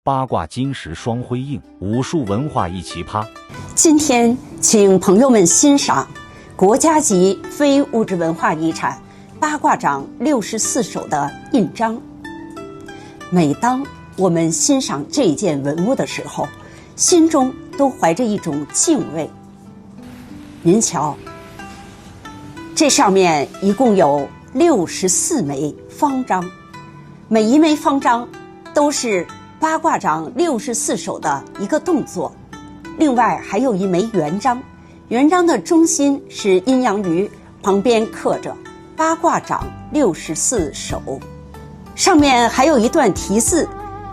八卦金石双辉映，武术文化一奇葩。今天请朋友们欣赏国家级非物质文化遗产八卦掌64手的印章。每当我们欣赏这件文物的时候，心中都怀着一种敬畏。您瞧，这上面一共有64枚方章，每一枚方章都是八卦掌64手的一个动作。另外还有一枚圆章，圆章的中心是阴阳鱼，旁边刻着八卦掌64手。上面还有一段题字，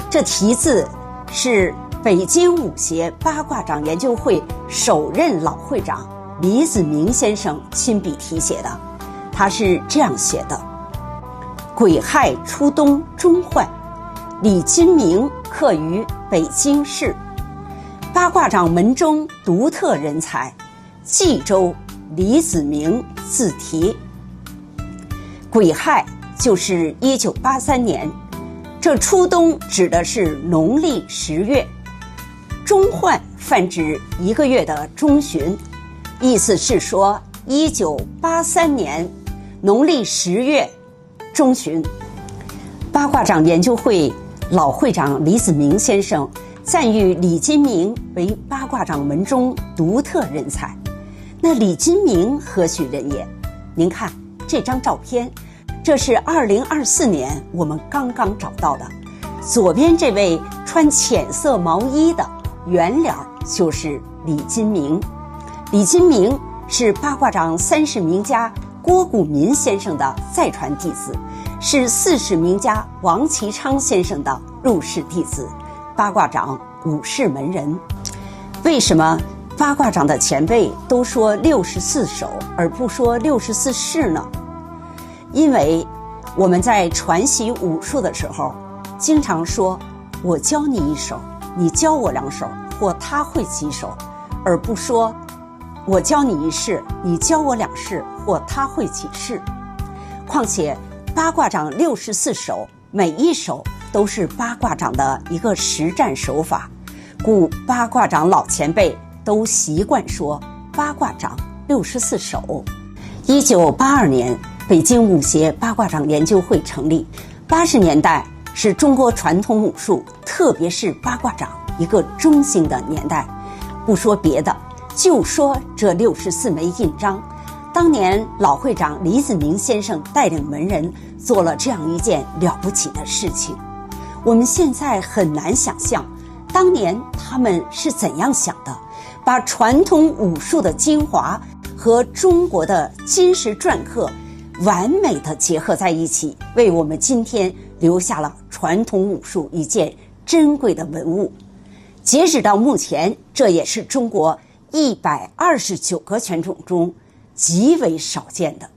这题字是北京武协八卦掌研究会首任老会长李子明先生亲笔题写的。他是这样写的：癸亥初冬中换，李金明刻于北京市，八卦掌门中独特人才，冀州李子明自题。癸亥就是1983年，这初冬指的是农历10月，中换泛指1个月的中旬，意思是说1983年农历10月中旬。八卦掌研究会老会长李子明先生赞誉李金明为八卦掌门中独特人才。那李金明何许人也？您看这张照片，这是2024年我们刚刚找到的。左边这位穿浅色毛衣的圆脸就是李金明。李金明是八卦掌30名家郭谷民先生的再传弟子，是40名家王其昌先生的入室弟子，八卦掌武士门人。为什么八卦掌的前辈都说64手而不说64式呢？因为我们在传习武术的时候，经常说我教你一手，你教我2手，或他会几手，而不说我教你1式，你教我2式，或他会几式。况且八卦掌64手，每一手都是八卦掌的一个实战手法，故八卦掌老前辈都习惯说八卦掌64手。1982年，北京武协八卦掌研究会成立。80年代是中国传统武术，特别是八卦掌一个中兴的年代。不说别的，就说这64枚印章，当年老会长李子明先生带领门人做了这样一件了不起的事情。我们现在很难想象当年他们是怎样想的，把传统武术的精华和中国的金石篆刻完美的结合在一起，为我们今天留下了传统武术一件珍贵的文物。截止到目前，这也是中国129个拳种中极为少见的。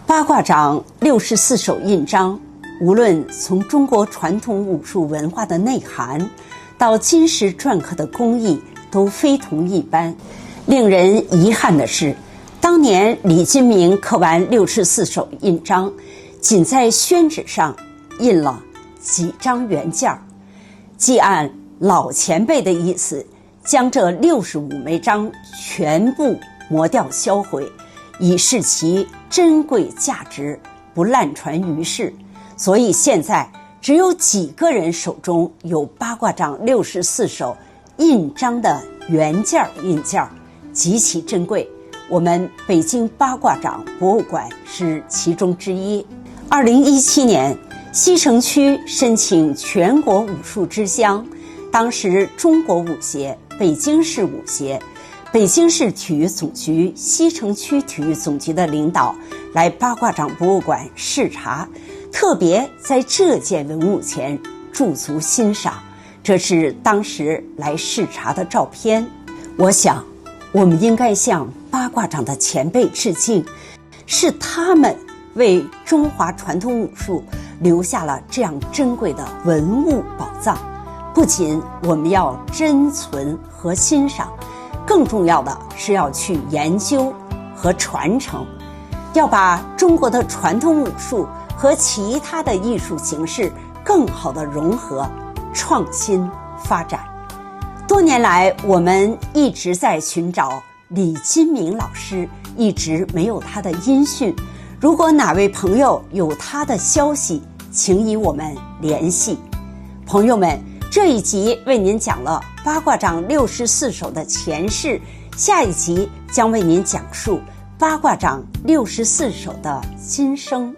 八卦掌64手印章，无论从中国传统武术文化的内涵到金石篆刻的工艺，都非同一般。令人遗憾的是，当年李金明刻完64手印章，仅在宣纸上印了几张原件，即按老前辈的意思，将这65枚章全部磨掉销毁，以示其珍贵价值，不滥传于世。所以现在只有几个人手中有八卦掌64手印章的原件印件，极其珍贵。我们北京八卦掌博物馆是其中之一。2017年，西城区申请全国武术之乡，当时中国武协、北京市武协、北京市体育总局、西城区体育总局的领导来八卦掌博物馆视察，特别在这件文物前驻足欣赏。这是当时来视察的照片。我想我们应该向八卦掌的前辈致敬，是他们为中华传统武术留下了这样珍贵的文物宝藏。不仅我们要珍存和欣赏，更重要的是要去研究和传承，要把中国的传统武术和其他的艺术形式更好的融合，创新发展。多年来，我们一直在寻找李金铭老师，一直没有他的音讯。如果哪位朋友有他的消息，请与我们联系。朋友们，这一集为您讲了八卦掌64手的前世，下一集将为您讲述八卦掌64手的今生。